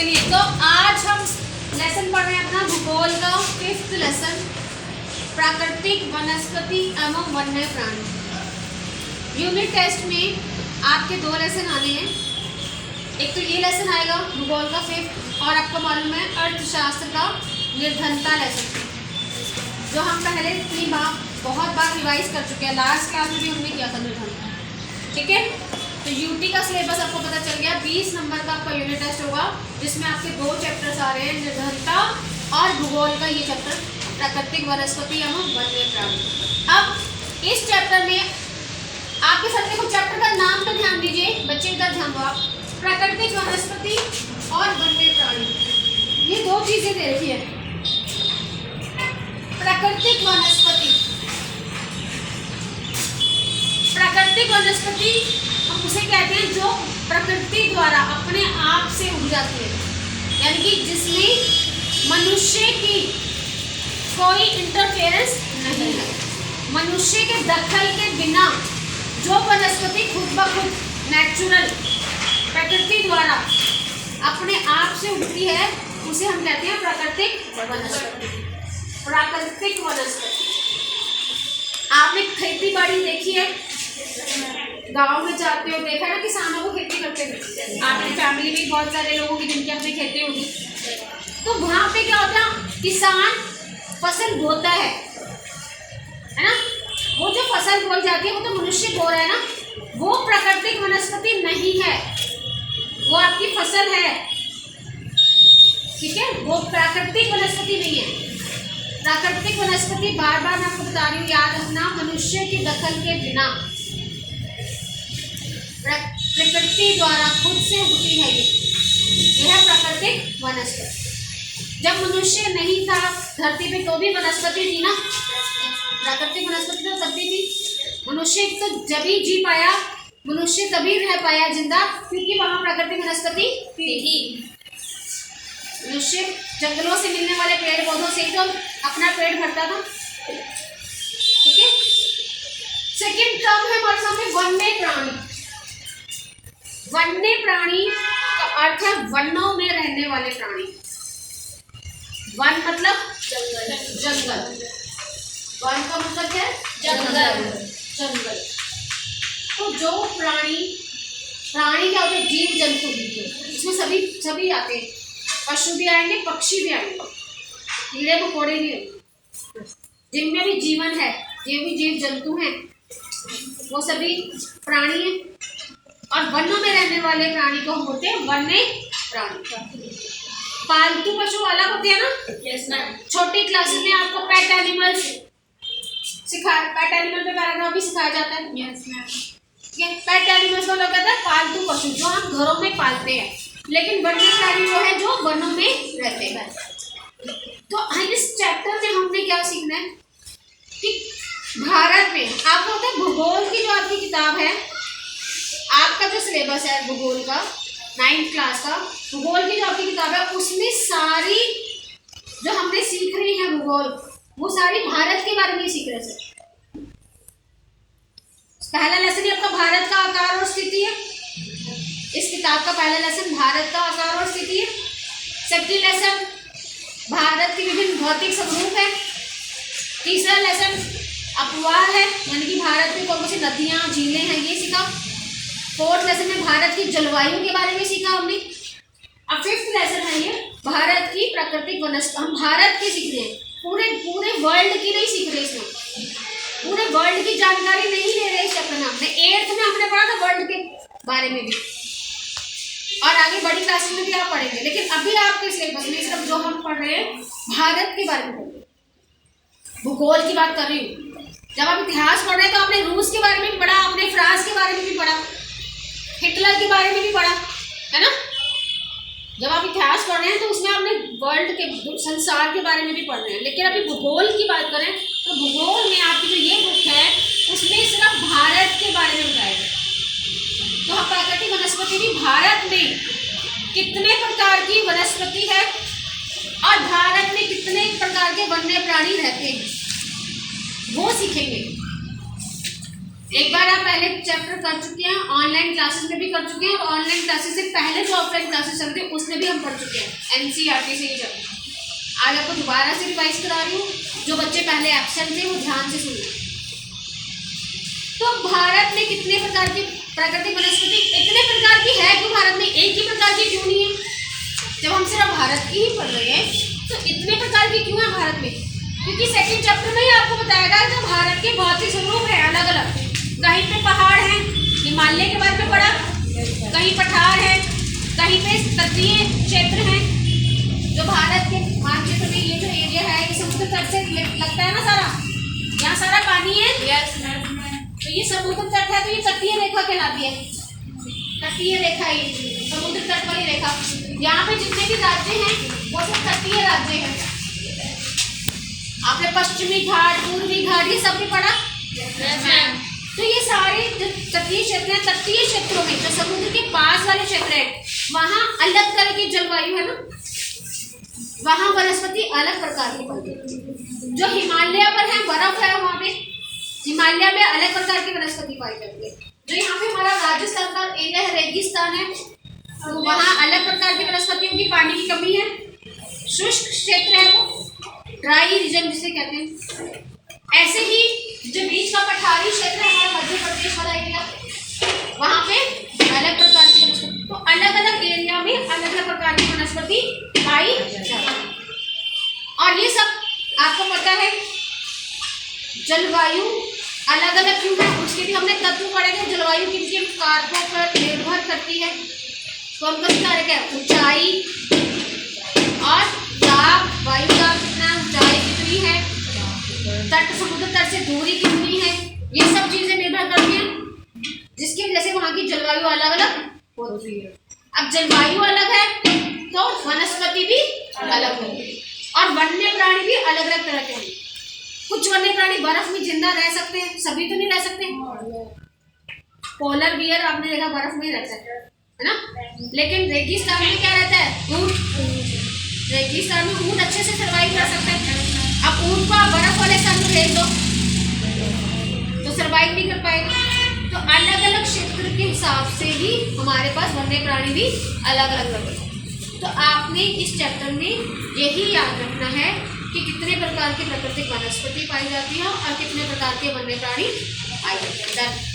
चलिए, तो आज हम लेसन पढ़ रहे हैं अपना भूगोल का 5th लेसन, प्राकृतिक वनस्पति एवं वन्य प्राणी। यूनिट टेस्ट में आपके 2 लेसन आने हैं। एक तो ये लेसन आएगा भूगोल का 5th, और आपको मालूम है अर्थशास्त्र का निर्धनता लेसन, जो हम पहले बहुत बार रिवाइज कर चुके हैं। लास्ट क्लास में भी हमने किया था निर्धनता। ठीक है, तो यूटी का सिलेबस आपको पता चल गया। 20 नंबर का आपका यूनिट टेस्ट होगा, जिसमें आपके 2 चैप्टर्स आ रहे हैं, निर्धनता और भूगोल का ये चैप्टर, प्राकृतिक वनस्पति एवं वन्य प्राणी। अब इस चैप्टर में आपके साथ देखो, चैप्टर का नाम तो ध्यान दीजिए बच्चे, इधर ध्यान दो आप। प्राकृतिक वनस्पति और वन्य प्राणी, ये 2 चीजें दे रखी है। प्राकृतिक वनस्पति, प्राकृतिक वनस्पति हम उसे कहते हैं जो प्रकृति द्वारा अपने आप से उग जाती है, यानी कि जिसमें मनुष्य की कोई इंटरफेरेंस नहीं है। मनुष्य के दखल के बिना जो वनस्पति खुद ब खुद नेचुरल प्रकृति द्वारा अपने आप से उगती है, उसे हम कहते हैं प्राकृतिक वनस्पति। प्राकृतिक वनस्पति, आपने खेती बाड़ी देखी है, गांव में जाते हो देखा ना, किसानों को खेती करते हैं। आपने फैमिली में बहुत सारे लोगों की जिनकी अपनी खेती होगी, तो वहां पे क्या होता है, किसान फसल बोता है ना। वो जो फसल बोई जाती है वो तो मनुष्य बो रहा है ना, वो प्राकृतिक वनस्पति नहीं है, वो आपकी फसल है। ठीक है, वो प्राकृतिक वनस्पति नहीं है। प्राकृतिक वनस्पति, बार बार मैं आपको बता रही हूँ, याद रखना, मनुष्य के दखल के बिना प्रकृति द्वारा खुद से उगती है। यह है प्राकृतिक वनस्पति। जब मनुष्य नहीं था धरती पे तो भी वनस्पति थी ना, प्राकृतिक वनस्पति तो तब भी थी। मनुष्य तो जब ही जी पाया, मनुष्य तभी रह पाया जिंदा, क्योंकि वहां प्राकृतिक वनस्पति थी। मनुष्य जंगलों से मिलने वाले पेड़ पौधों से ही तो अपना पेट भरता था। ठीक है, सेकंड टर्म है हमारे सामने वन्य प्राणी। वन्य प्राणी का अर्थ है वनों में रहने वाले प्राणी। वन मतलब जंगल, जंगल। वन का मतलब क्या है, जंगल, जंगल। तो जो प्राणी क्या होते हैं, जीव जंतु, इसमें सभी आते हैं। पशु भी आएंगे, पक्षी भी आएंगे, कीड़े मकोड़े भी आएंगे, जिनमें भी जीवन है, जो भी जीव जंतु हैं, वो सभी प्राणी हैं। और वनों में रहने वाले प्राणी को होते हैं वन्य प्राणी। पालतू पशु अलग होते हैं ना। Yes ma'am. छोटी क्लासेस में आपको पेट एनिमल्स पेट एनिमल पे पैराग्राफ भी सिखाया जाता है। Yes ma'am. पेट एनिमल्स को लोग कहते हैं पालतू पशु, जो हम घरों में पालते हैं। लेकिन वन्य प्राणी वो है जो वनों में रहते हैं। तो इस चैप्टर में हमने क्या सीखना है कि भारत में आपको होता है भूगोल की जो आपकी किताब है, आपका जो सिलेबस है भूगोल का 9th क्लास का, भूगोल की जो आपकी किताब है, उसमें सारी जो हमने सीख रही है भूगोल, वो सारी भारत के बारे में सीख रहे हैं। पहला लेसन ही आपका भारत का आकार और स्थिति है। इस किताब का पहला लेसन भारत का आकार और स्थिति है। सेकंड लेसन भारत के विभिन्न भौतिक स्वरूप है। तीसरा लेसन अपवाह है, यानी कि भारत में कौन सी नदियाँ झीलें हैं, ये सीखा। 4th लेसन में भारत की जलवायु के बारे में सीखा हमने। अब 5th लेसन है ये भारत की प्राकृतिक वनस्पति। हम भारत की सीख रहे हैं, पूरे वर्ल्ड की नहीं सीख रहे। इसमें पूरे वर्ल्ड की जानकारी नहीं ले रहे इस चैप्टर में। हमने 8th में हमने पढ़ा था वर्ल्ड के बारे में भी, और आगे बड़ी क्लास में भी आप पढ़ेंगे। लेकिन अभी आपके सिलेबस में सिर्फ जो हम पढ़ रहे हैं भारत के बारे में पढ़ रहे हैं। भूगोल की बात कर रही हूँ। जब आप इतिहास पढ़ रहे हैं तो आपने रूस के बारे में भी पढ़ा, आपने फ्रांस के बारे में भी पढ़ा, हिटलर के बारे में भी पढ़ा, है ना। जब आप इतिहास पढ़ रहे हैं तो उसमें आपने वर्ल्ड के, संसार के बारे में भी पढ़ रहे हैं। लेकिन अभी भूगोल की बात करें तो भूगोल में आपकी जो ये बुक है उसमें सिर्फ भारत के बारे में बताएगा। तो हम प्राकृतिक वनस्पति भी भारत में कितने प्रकार की वनस्पति है और भारत में कितने प्रकार के वन्य प्राणी रहते हैं, वो सीखेंगे। एक बार आप पहले चैप्टर कर चुके हैं, ऑनलाइन क्लासेस में भी कर चुके हैं, और ऑनलाइन क्लासेस से पहले जो ऑफलाइन क्लासेस चलती है उसमें भी हम पढ़ चुके हैं, एनसीईआरटी से ही चलते। आज आपको दोबारा से रिवाइज करा रही हूँ, जो बच्चे पहले एब्सेंट थे वो ध्यान से सुनिए। तो भारत में कितने प्रकार की प्राकृतिक वनस्पति, इतने प्रकार की है क्यों भारत में, एक ही प्रकार की क्यों नहीं है? जब हम सिर्फ भारत की ही पढ़ रहे हैं तो इतने प्रकार की क्यों है भारत में? क्योंकि सेकंड चैप्टर में ही आपको बताएगा कि भारत के भौतिक स्वरूप है अलग अलग। कहीं पे पहाड़ है, हिमालय के बारे में पढ़ा, कहीं पठार है, कहीं पे तटीय क्षेत्र है। जो भारत के मानचित्र में ये जो एरिया है ये समुद्र तट से लगता है ना सारा, यहाँ सारा पानी है। Yes ma'am. तो ये समुद्र तट है तो ये तटीय रेखा कहलाती है, तटीय रेखा, ये समुद्र तट वाली रेखा। यहाँ पे जितने भी राज्य हैं वो सब तटीय राज्य हैं। आपने पश्चिमी घाट, पूर्वी घाट ये सब भी पढ़ा। Yes ma'am. तो ये सारे तटीय क्षेत्र हैं, तटीय क्षेत्रों में जो समुद्र के पास वाले क्षेत्र है वहाँ अलग तरह की जलवायु है ना, वहाँ वनस्पति अलग प्रकार की बनती है। जो हिमालय पर है, बर्फ है, वहाँ पे हिमालय में अलग प्रकार की वनस्पति पाई जाती है। जो यहाँ पे हमारा राजस्थान का एरिया है, रेगिस्तान है, तो वहाँ अलग प्रकार की वनस्पतियों की पानी की कमी है। शुष्क क्षेत्र है वो, ड्राई रीजन जिसे कहते हैं। ऐसे ही जो बीच का पठारी क्षेत्र है हमारा मध्य प्रदेश वाला एरिया, वहाँ पे अलग प्रकार की वनस्पति, तो अलग अलग एरिया में अलग अलग प्रकार की वनस्पति पाई जाती है। और ये सब आपको पता है जलवायु अलग अलग क्यों है, उसके भी हमने तत्व पढ़े थे। जलवायु किन किन कारकों पर निर्भर करती है, कौन कौन कारक है? ऊंचाई और दाब, वायु दाब कितना, ऊंचाई कितनी है, तट समुद्र तट से दूरी कितनी है, ये सब चीजें निर्भर करती हैं, जिसकी वजह से वहाँ की जलवायु अलग अलग होती है। अब जलवायु अलग है तो वनस्पति भी अलग होगी, और वन्य प्राणी भी अलग अलग तरह के हैं। कुछ वन्य प्राणी बर्फ में जिंदा रह सकते हैं, सभी तो नहीं रह सकते। पोलर बियर आपने देखा बर्फ में रहता है ना, लेकिन रेगिस्तान में क्या रहता है? ऊंट। रेगिस्तान में ऊंट अच्छे से सर्वाइव कर सकते हैं। अब ऊंट को आप बर्फ वाले स्थान में भेज दो तो सर्वाइव नहीं कर पाएगा। तो अलग अलग क्षेत्र के हिसाब से ही हमारे पास वन्य प्राणी भी अलग अलग रहते हैं। तो आपने इस चैप्टर में यही याद रखना है कि कितने प्रकार की प्राकृतिक वनस्पति पाई जाती है और कितने प्रकार के वन्य प्राणी पाए जाते हैं।